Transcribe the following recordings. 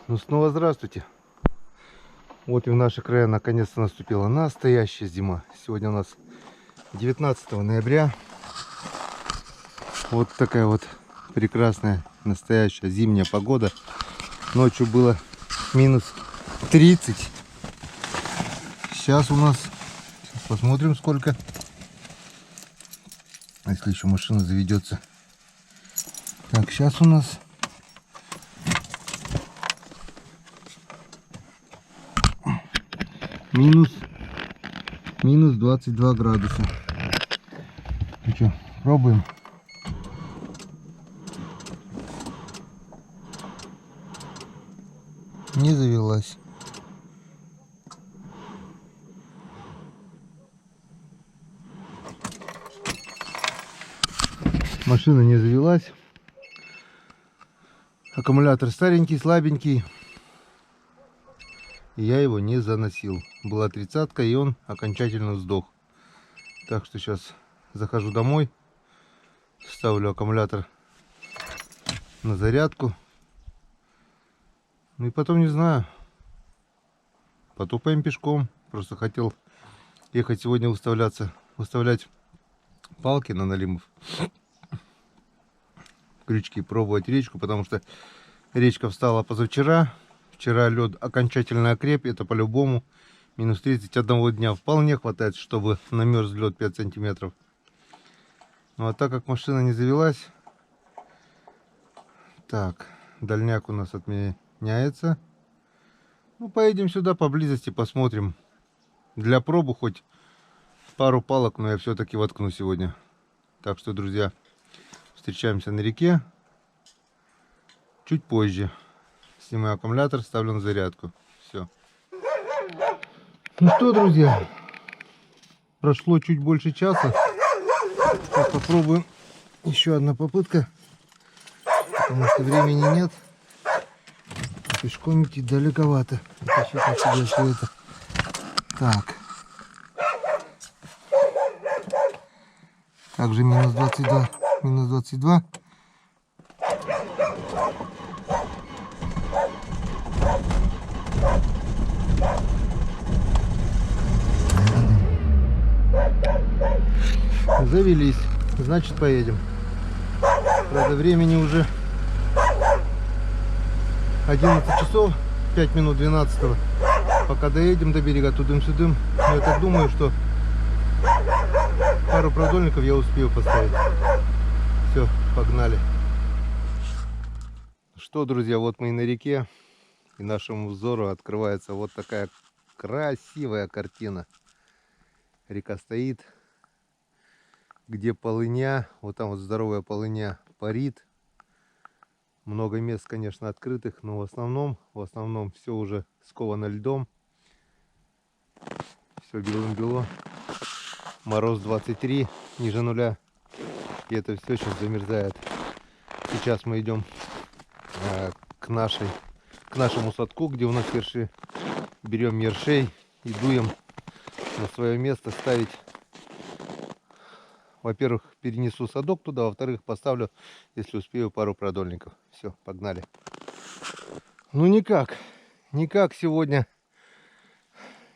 Ну снова здравствуйте. Вот и в наши края наконец-то наступила настоящая зима. Сегодня у нас 19 ноября. Вот такая вот прекрасная настоящая зимняя погода. Ночью было минус 30. Сейчас у нас, посмотрим сколько. Если еще машина заведется. Так, сейчас у нас минус 22 градуса. Ну что, пробуем. Не завелась. Машина не завелась. Аккумулятор старенький, слабенький. И я его не заносил. Была 30-ка, и он окончательно сдох. Так что сейчас захожу домой. Ставлю аккумулятор на зарядку. Ну и потом не знаю. Потопаем пешком. Просто хотел ехать сегодня выставлять палки на налимов. Крючки, пробовать речку, потому что речка встала позавчера. Вчера лед окончательно окреп, это по-любому. Минус 31 дня вполне хватает, чтобы намерз лед 5 сантиметров. Ну а так как машина не завелась, так, дальняк у нас отменяется. Ну поедем сюда поблизости, посмотрим. Для пробы хоть пару палок, но я все-таки воткну сегодня. Так что, друзья, встречаемся на реке чуть позже. Снимаю аккумулятор, ставлю на зарядку. Все. Ну что, друзья, прошло чуть больше часа. Сейчас попробуем еще одна попытка, потому что времени нет. Пешком идти далековато. Все это. Так. Также минус 22. Минус 22. Завелись, значит поедем. Правда, времени уже 11 часов 5 минут 12. Пока доедем до берега тудым-сюдым. Я так думаю, что пару продольников я успею поставить. Все, погнали. Что, друзья, вот мы и на реке, и нашему взору открывается вот такая красивая картина. Река стоит, где полыня, вот там вот здоровая полыня парит. Много мест, конечно, открытых, но в основном все уже сковано льдом. Все белым-бело. Мороз 23, ниже нуля. И это все сейчас замерзает. Сейчас мы идем к нашему садку, где у нас ерши. Берем ершей и дуем на свое место ставить. Во-первых, перенесу садок туда, во-вторых, поставлю, если успею, пару продольников. Все, погнали. Ну никак сегодня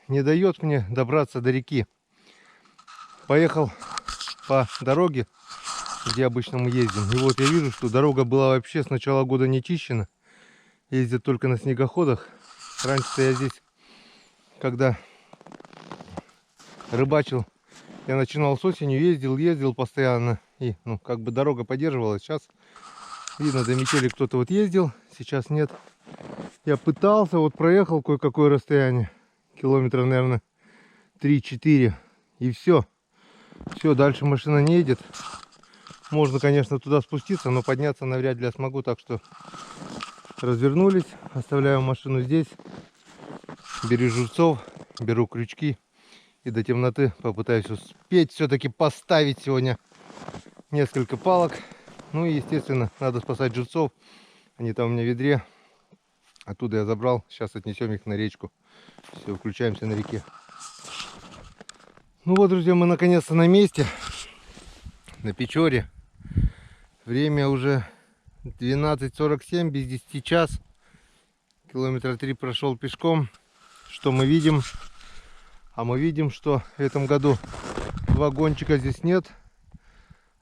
не дает мне добраться до реки. Поехал по дороге, где обычно мы ездим. И вот я вижу, что дорога была вообще с начала года не чищена. Ездят только на снегоходах. Раньше-то я здесь, когда рыбачил, я начинал с осенью, ездил постоянно. И, ну, как бы дорога поддерживалась. Сейчас, видно, до метели кто-то вот ездил. Сейчас нет. Я пытался, вот проехал кое-какое расстояние. Километров, наверное, 3-4. И все. Все, дальше машина не едет. Можно, конечно, туда спуститься, но подняться навряд ли я смогу. Так что развернулись. Оставляю машину здесь. Беру журцов, беру крючки. И до темноты попытаюсь успеть все-таки поставить сегодня несколько палок. Ну и, естественно, надо спасать журцов. Они там у меня в ведре. Оттуда я забрал. Сейчас отнесем их на речку. Все, включаемся на реке. Ну вот, друзья, мы наконец-то на месте. На Печоре. Время уже 12:47, без 10 час. Километра 3 прошел пешком. Что мы видим? А мы видим, что в этом году вагончика здесь нет.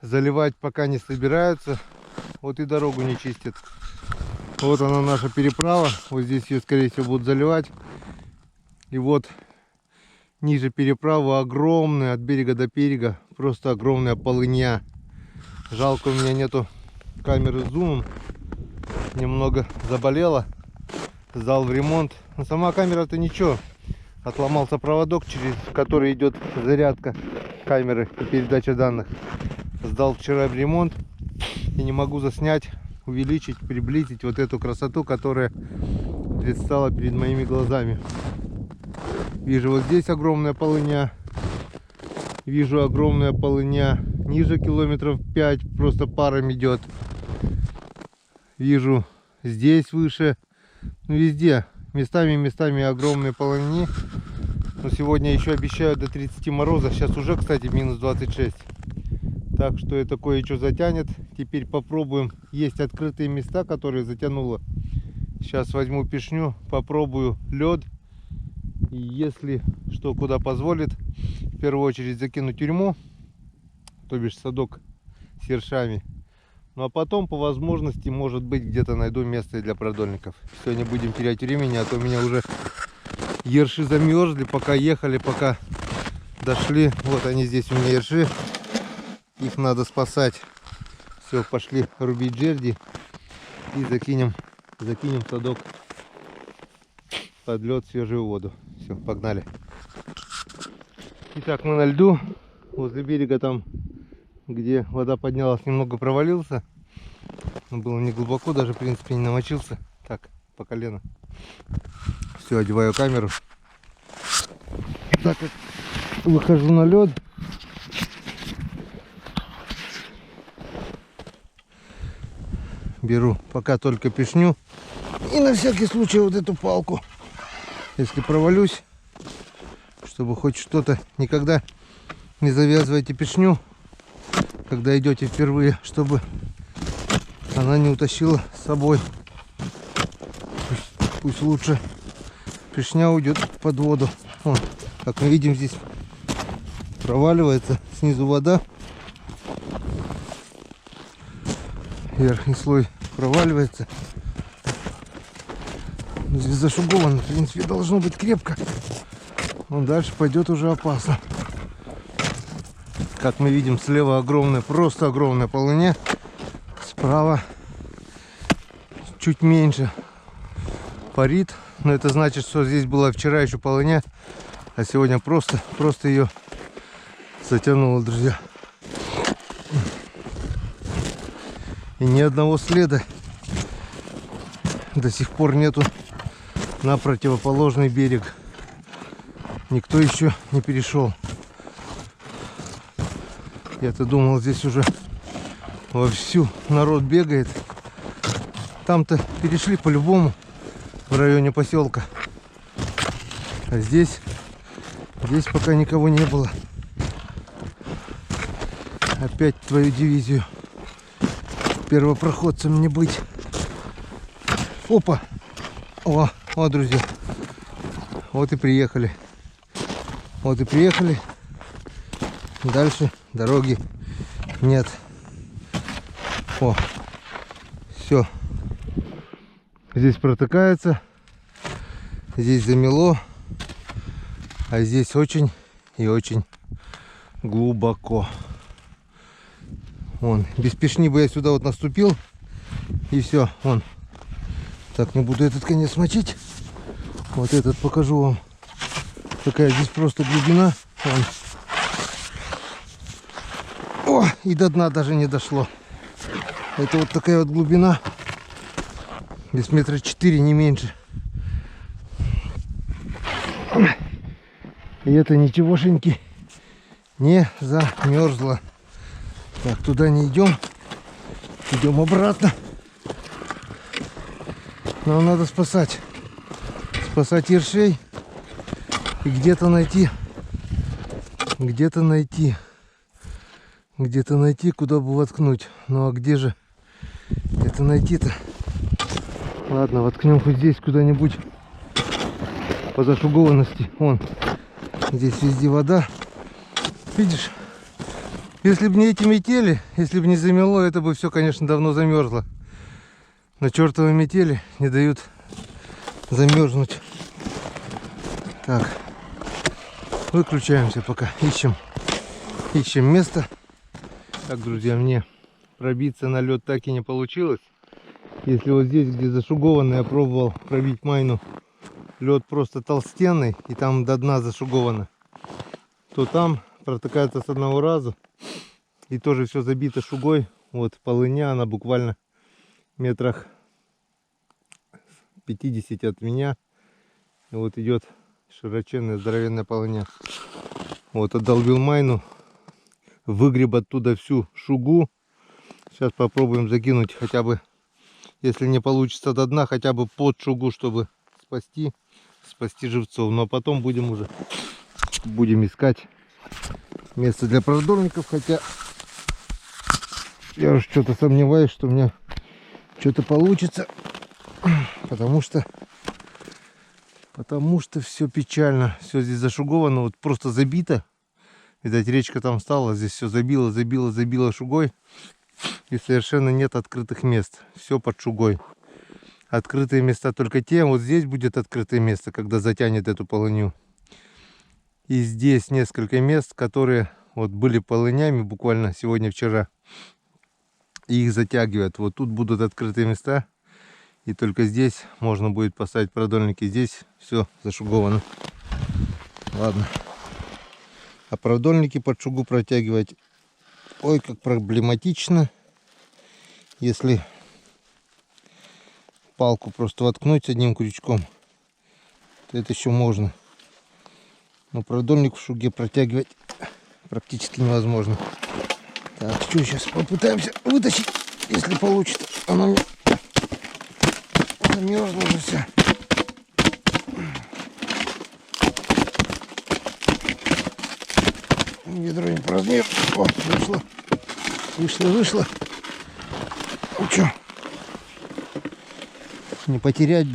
Заливать пока не собираются. Вот и дорогу не чистят. Вот она, наша переправа. Вот здесь ее, скорее всего, будут заливать. И вот ниже переправы огромная, от берега до берега, просто огромная полынья. Жалко, у меня нету камеры с зумом. Немного заболела. Сдал в ремонт. Но сама камера-то ничего. Отломался проводок, через который идет зарядка камеры и передача данных. Сдал вчера в ремонт. И не могу заснять, увеличить, приблизить вот эту красоту, которая предстала перед моими глазами. Вижу вот здесь огромная полыня. Вижу огромная полыня. Ниже километров 5 просто паром идет. Вижу здесь выше. Ну, везде. Местами огромные полыни. Но сегодня еще обещают до 30 мороза. Сейчас уже, кстати, минус 26. Так что это кое-что затянет. Теперь попробуем. Есть открытые места, которые затянуло. Сейчас возьму пешню, попробую лед. И если что, куда позволит, в первую очередь закину тюрьму, то бишь садок с ершами. Ну а потом, по возможности, может быть, где-то найду место для продольников. Все, не будем терять времени, а то у меня уже ерши замерзли, пока ехали, пока дошли. Вот они здесь у меня ерши. Их надо спасать. Все, пошли рубить жерди и закинем садок под лед, свежую воду. Все, погнали. Итак, мы на льду. Возле берега там, где вода поднялась, немного провалился. Но было не глубоко, даже в принципе не намочился. Так, по колено. Все, одеваю камеру. Так как выхожу на лед. Беру пока только пешню. И на всякий случай вот эту палку. Если провалюсь, чтобы хоть что-то, никогда не завязывайте пешню, когда идете впервые, чтобы она не утащила с собой. Пусть лучше пешня уйдет под воду. Вон, как мы видим, здесь проваливается снизу вода. Верхний слой проваливается. Здесь зашуговано, в принципе, должно быть крепко. Он дальше пойдет уже опасно. Как мы видим, слева огромная, просто огромная полыня. Справа чуть меньше парит. Но это значит, что здесь была вчера еще полыня, а сегодня просто ее затянуло, друзья. И ни одного следа до сих пор нету на противоположный берег. Никто еще не перешел. Я-то думал, здесь уже вовсю народ бегает. Там-то перешли по-любому в районе поселка. А здесь пока никого не было. Опять твою дивизию первопроходцем не быть. Опа! О, друзья. Вот и приехали. Вот и приехали. Дальше дороги нет. О, все. Здесь протыкается. Здесь замело. А здесь очень и очень глубоко. Вон, без пешни бы я сюда вот наступил. И все, вон. Так, не буду этот конец мочить. Вот этот покажу вам. Такая здесь просто глубина. Вон. О, и до дна даже не дошло. Это вот такая вот глубина. Здесь метра 4, не меньше. И это ничегошеньки не замерзло. Так, туда не идем. Идем обратно. Нам надо спасать ершей и где-то найти, куда бы воткнуть. Ну а где же это найти-то? Ладно, воткнем хоть здесь куда-нибудь по зашугованности. Вон, здесь везде вода. Видишь? Если бы не эти метели, если бы не замело, это бы все, конечно, давно замерзло. Но чертовы метели не дают замерзнуть. Так, выключаемся пока. Ищем место. Так, друзья, мне пробиться на лед так и не получилось. Если вот здесь, где зашуговано, я пробовал пробить майну, лед просто толстенный и там до дна зашуговано, то там протыкается с одного раза и тоже все забито шугой. Вот полыня, она буквально метрах 50 от меня. И вот идет широченная здоровенная полыня. Вот отдолбил майну, выгреб оттуда всю шугу. Сейчас попробуем закинуть хотя бы, если не получится до дна, хотя бы под шугу, чтобы спасти живцов. Но потом будем искать место для продольников, хотя я уж что-то сомневаюсь, что у меня что-то получится, потому что все печально, все здесь зашуговано, вот просто забито. Видать, речка там стала, здесь все забило шугой, и совершенно нет открытых мест, все под шугой. Открытые места только те, вот здесь будет открытое место, когда затянет эту полынью. И здесь несколько мест, которые вот были полынями буквально сегодня-вчера, и их затягивают. Вот тут будут открытые места, и только здесь можно будет поставить продольники. Здесь все зашуговано. Ладно. А продольники под шугу протягивать, ой, как проблематично. Если палку просто воткнуть одним крючком, то это еще можно. Но продольник в шуге протягивать практически невозможно. Так, что сейчас попытаемся вытащить, если получится. Оно мне замерзло уже все. Ведро не поразмер. О, вышло. Ну что, не потерять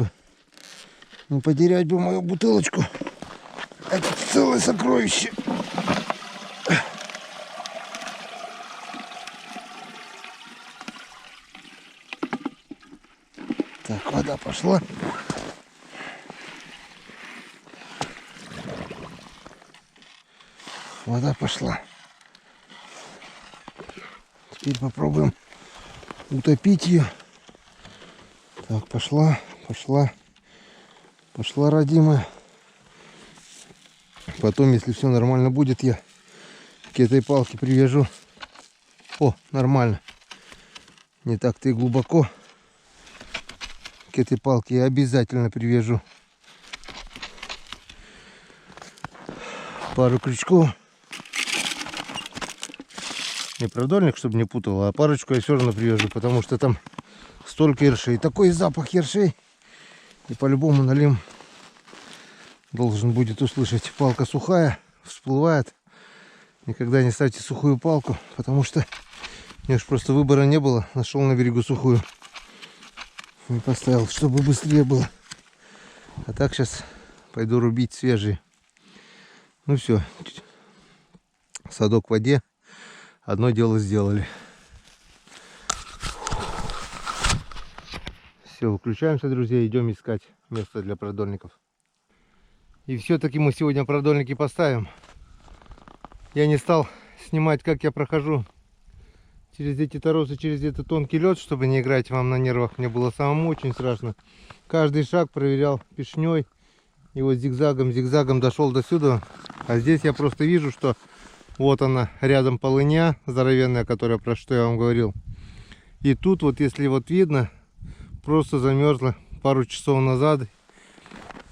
бы мою бутылочку. Это целое сокровище. Так, вода пошла. Вода пошла. Теперь попробуем утопить ее. Так, пошла, родимая. Потом, если все нормально будет, я к этой палке привяжу. О, нормально. Не так-то и глубоко. К этой палке я обязательно привяжу пару крючков. Не продольник, чтобы не путало, а парочку я все равно привяжу, потому что там столько ершей. Такой запах ершей. И по-любому налим должен будет услышать. Палка сухая, всплывает. Никогда не ставьте сухую палку, потому что мне уж просто выбора не было. Нашел на берегу сухую и поставил, чтобы быстрее было. А так сейчас пойду рубить свежие. Ну все, садок в воде. Одно дело сделали. Все, выключаемся, друзья, идем искать место для продольников. И все-таки мы сегодня продольники поставим. Я не стал снимать, как я прохожу через эти торосы, через этот тонкий лед, чтобы не играть вам на нервах. Мне было самому очень страшно. Каждый шаг проверял пешней. И вот зигзагом дошел до сюда. А здесь я просто вижу, что вот она, рядом полыня здоровенная, которая, про что я вам говорил. И тут вот, если вот видно, просто замерзла пару часов назад.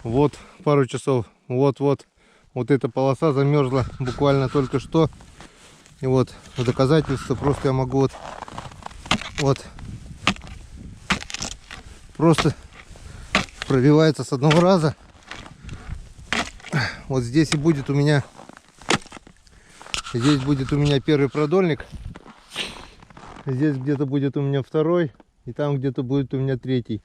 Вот пару часов. Вот эта полоса замерзла буквально только что. И вот в доказательство просто я могу вот просто пробивается с одного раза. Вот здесь и будет у меня, здесь будет у меня первый продольник. Здесь где-то будет у меня второй. И там где-то будет у меня третий.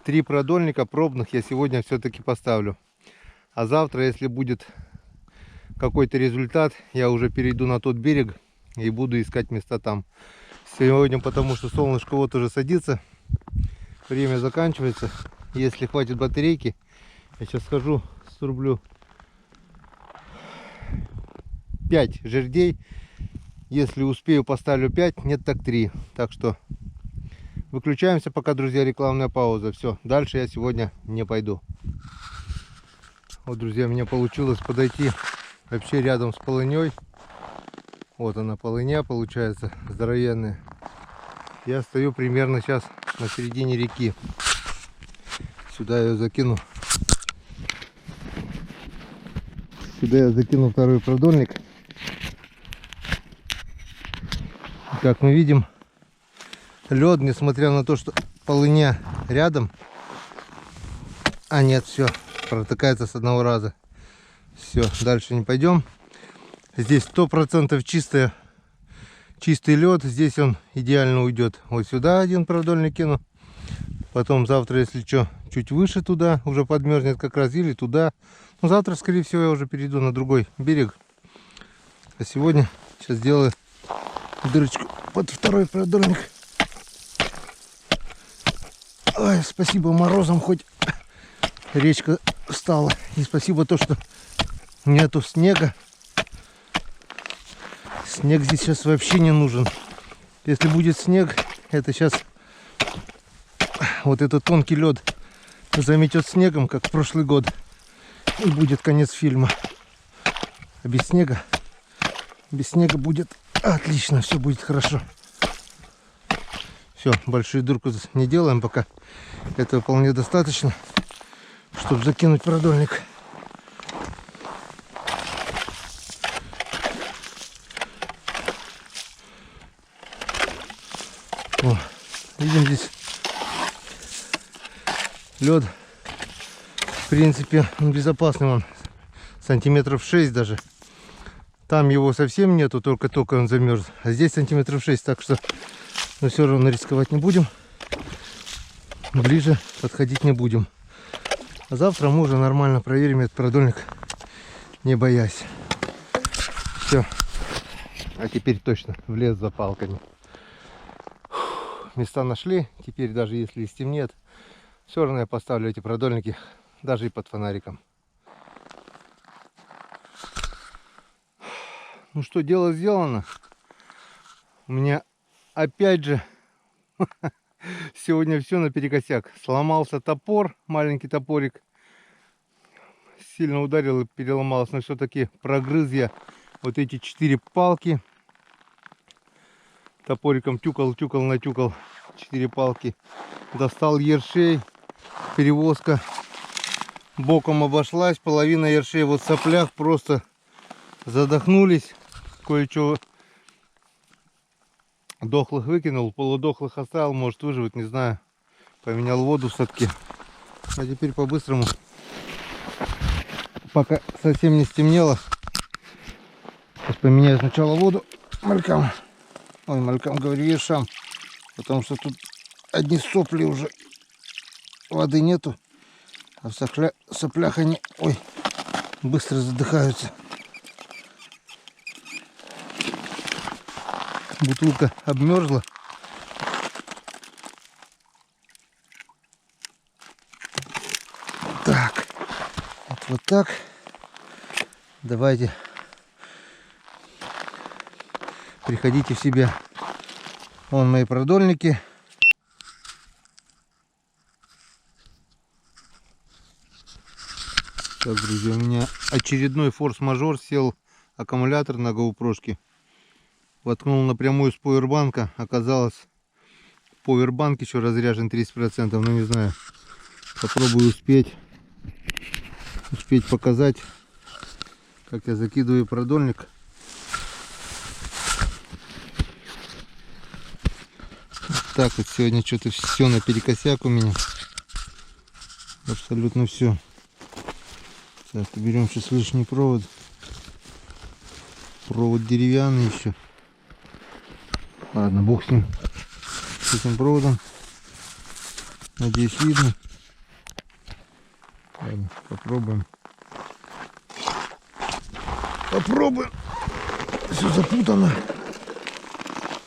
3 продольника пробных я сегодня все-таки поставлю. А завтра, если будет какой-то результат, я уже перейду на тот берег и буду искать места там. Сегодня, потому что солнышко вот уже садится, время заканчивается. Если хватит батарейки, я сейчас схожу, срублю 5 жердей. Если успею, поставлю 5, нет так 3. Так что выключаемся пока, друзья, рекламная пауза. Все, дальше я сегодня не пойду. Вот, друзья, мне получилось подойти вообще рядом с полыней. Вот она, полыня, получается, здоровенная. Я стою примерно сейчас на середине реки. Сюда я закину. Сюда я закину второй продольник. Как мы видим, лед, несмотря на то, что полыня рядом, а нет, все, протыкается с одного раза. Все, дальше не пойдем. Здесь 100% чистый лед. Здесь он идеально уйдет. Вот сюда один продольник кину. Потом завтра, если что, чуть выше туда уже подмерзнет как раз, или туда. Но завтра, скорее всего, я уже перейду на другой берег. А сегодня сейчас сделаю дырочку под второй продольник. Ой, спасибо морозам, хоть речка встала. И спасибо то, что нету снега. Снег здесь сейчас вообще не нужен. Если будет снег, это сейчас вот этот тонкий лед заметет снегом, как в прошлый год, и будет конец фильма. А без снега будет отлично, все будет хорошо. Все, большую дырку не делаем пока. Этого вполне достаточно, чтобы закинуть продольник. О, видим, здесь лед, в принципе, он безопасный, он сантиметров 6 даже. Там его совсем нету, только он замерз. А здесь сантиметров 6, так что, но все равно рисковать не будем. Ближе подходить не будем. А завтра мы уже нормально проверим этот продольник, не боясь. Все. А теперь точно в лес за палками. Места нашли. Теперь даже если и стемнеет, все равно я поставлю эти продольники даже и под фонариком. Ну что, дело сделано. У меня опять же сегодня все наперекосяк. Сломался топор, маленький топорик. Сильно ударил и переломалось, но все-таки прогрыз я вот эти 4 палки. Топориком тюкал, натюкал 4 палки. Достал ершей. Перевозка боком обошлась. Половина ершей вот в соплях просто задохнулись. Кое-что дохлых выкинул, полудохлых оставил, может выживет, не знаю. Поменял воду в садке. А теперь по-быстрому, пока совсем не стемнело, сейчас поменяю сначала воду малькам. Ой, малькам, говорю, ершам. Потому что тут одни сопли уже. Воды нету. А в соплях они, ой, быстро задыхаются. Бутылка обмерзла. Так. Вот так. Давайте. Приходите в себя. Вон мои продольники. Так, друзья, у меня очередной форс-мажор. Сел аккумулятор на GoPro-шке. Воткнул напрямую с повербанка. Оказалось, повербанк еще разряжен 30%. Ну не знаю. Попробую успеть показать, как я закидываю продольник. Так вот сегодня что-то все наперекосяк у меня. Абсолютно все. Так, берем сейчас лишний провод. Провод деревянный еще. Ладно, бог с ним. С этим проводом. Надеюсь, видно. Ладно, попробуем. Попробуем. Все запутано.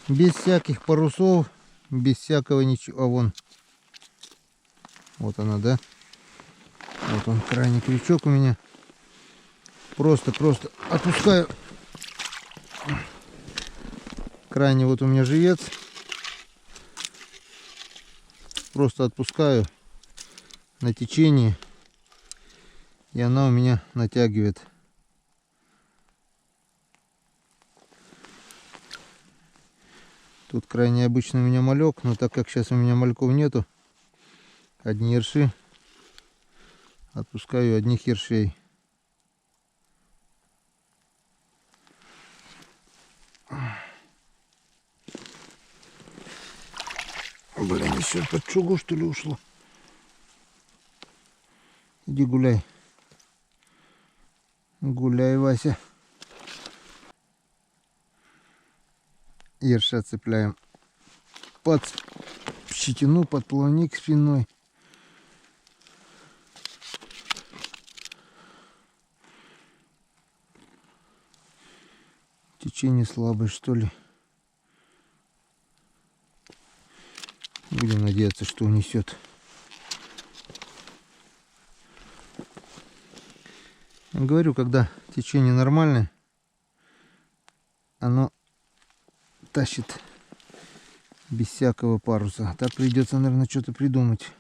Без всяких парусов, без всякого ничего. А вон. Вот она, да? Вот он, крайний крючок у меня. Просто отпускаю. Крайний вот у меня живец. Просто отпускаю на течение. И она у меня натягивает. Тут крайне обычный у меня малек, но так как сейчас у меня мальков нету, одни ерши, отпускаю одних ершей. Блин, еще под чугу что ли ушло? Иди гуляй. Гуляй, Вася. Ерша цепляем под щетину, под плавник спиной. Течение слабое, что ли. Будем надеяться, что унесет. Я говорю, когда течение нормальное, оно тащит без всякого паруса. Так придется, наверное, что-то придумать.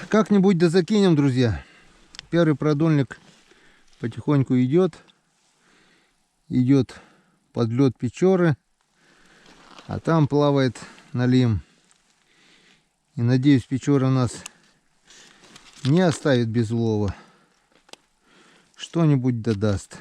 Как-нибудь да закинем, друзья. Первый продольник потихоньку идет. Идет под лед Печоры. А там плавает налим. И надеюсь, Печора нас не оставит без улова. Что-нибудь додаст.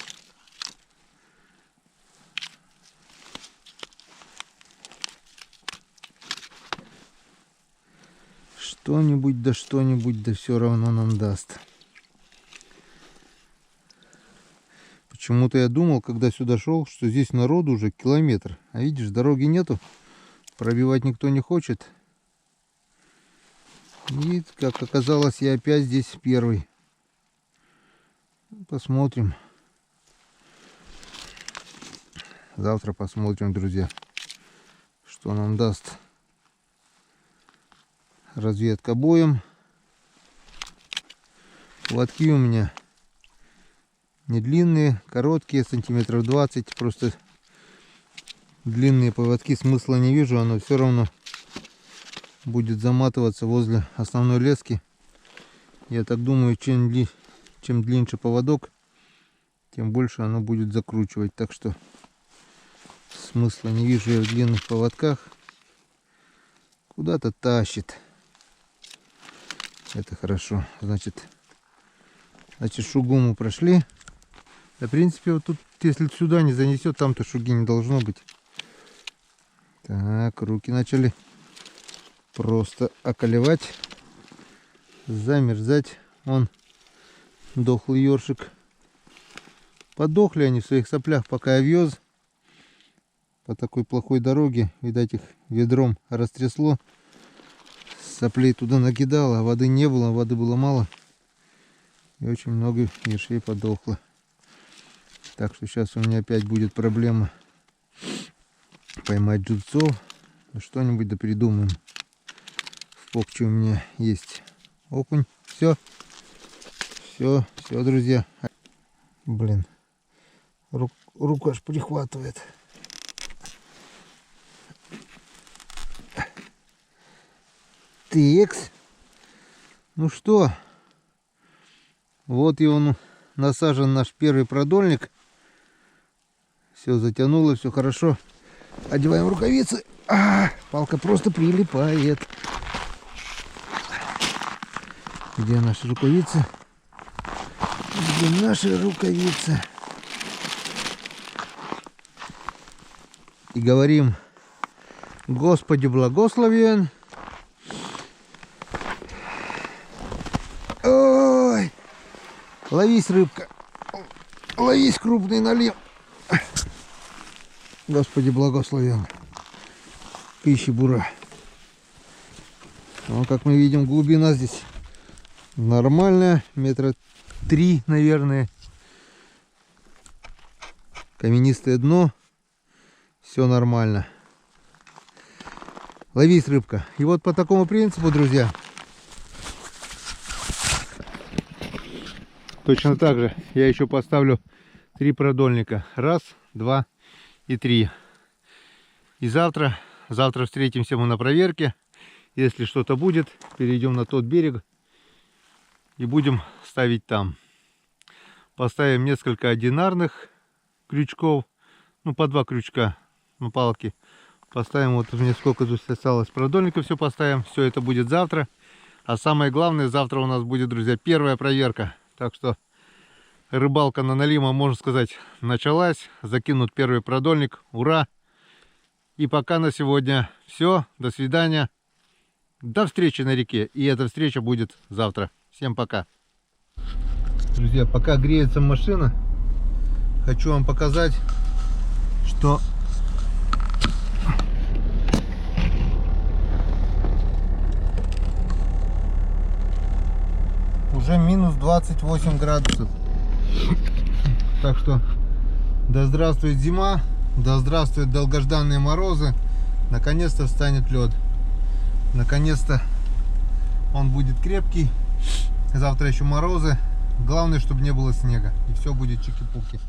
Что-нибудь да все равно нам даст. Почему-то я думал, когда сюда шел, что здесь народу уже километр. А видишь, дороги нету. Пробивать никто не хочет. И, как оказалось, я опять здесь первый. Посмотрим. Завтра посмотрим, друзья, что нам даст разведка боем. Лотки у меня не длинные, короткие, сантиметров 20. Просто длинные поводки смысла не вижу. Оно все равно будет заматываться возле основной лески. Я так думаю, чем длиннее поводок, тем больше оно будет закручивать. Так что смысла не вижу я в длинных поводках. Куда-то тащит. Это хорошо. Значит шугу мы прошли. Да, в принципе, вот тут, если сюда не занесет, там-то шуги не должно быть. Так, руки начали просто околевать, замерзать. Он дохлый ёршик. Подохли они в своих соплях, пока я вез. По такой плохой дороге, видать, их ведром растрясло. Соплей туда накидало, а воды не было, воды было мало. И очень много ершей подохло. Так что сейчас у меня опять будет проблема поймать джудцов. Что-нибудь да придумаем. В покче у меня есть окунь. Все, друзья. Блин, руку аж прихватывает. Текс. Ну что, вот и он насажен, наш первый продольник. Все затянуло, все хорошо. Одеваем рукавицы. Палка просто прилипает. Где наши рукавицы? Где наши рукавицы? И говорим: Господи благословен. Ой, ловись, рыбка. Ловись, крупный налив. Господи, благословен. Пищи бура. Ну, как мы видим, глубина здесь нормальная. 3 метра, наверное. Каменистое дно. Все нормально. Ловись, рыбка. И вот по такому принципу, друзья. Точно так же я еще поставлю 3 продольника. 1, 2 и 3. И завтра встретимся мы на проверке. Если что-то будет, перейдем на тот берег и будем ставить там. Поставим несколько одинарных крючков. Ну, по 2 крючка на палке. Поставим, вот мне сколько тут осталось продольников, все поставим. Все это будет завтра. А самое главное, завтра у нас будет, друзья, первая проверка. Так что рыбалка на налима, можно сказать, началась. Закинут первый продольник. Ура! И пока на сегодня все. До свидания. До встречи на реке. И эта встреча будет завтра. Всем пока. Друзья, пока греется машина, хочу вам показать, что уже минус 28 градусов. Так что да здравствует зима, да здравствуют долгожданные морозы. Наконец-то встанет лед. Наконец-то он будет крепкий. Завтра еще морозы. Главное, чтобы не было снега. И все будет чики-пуки.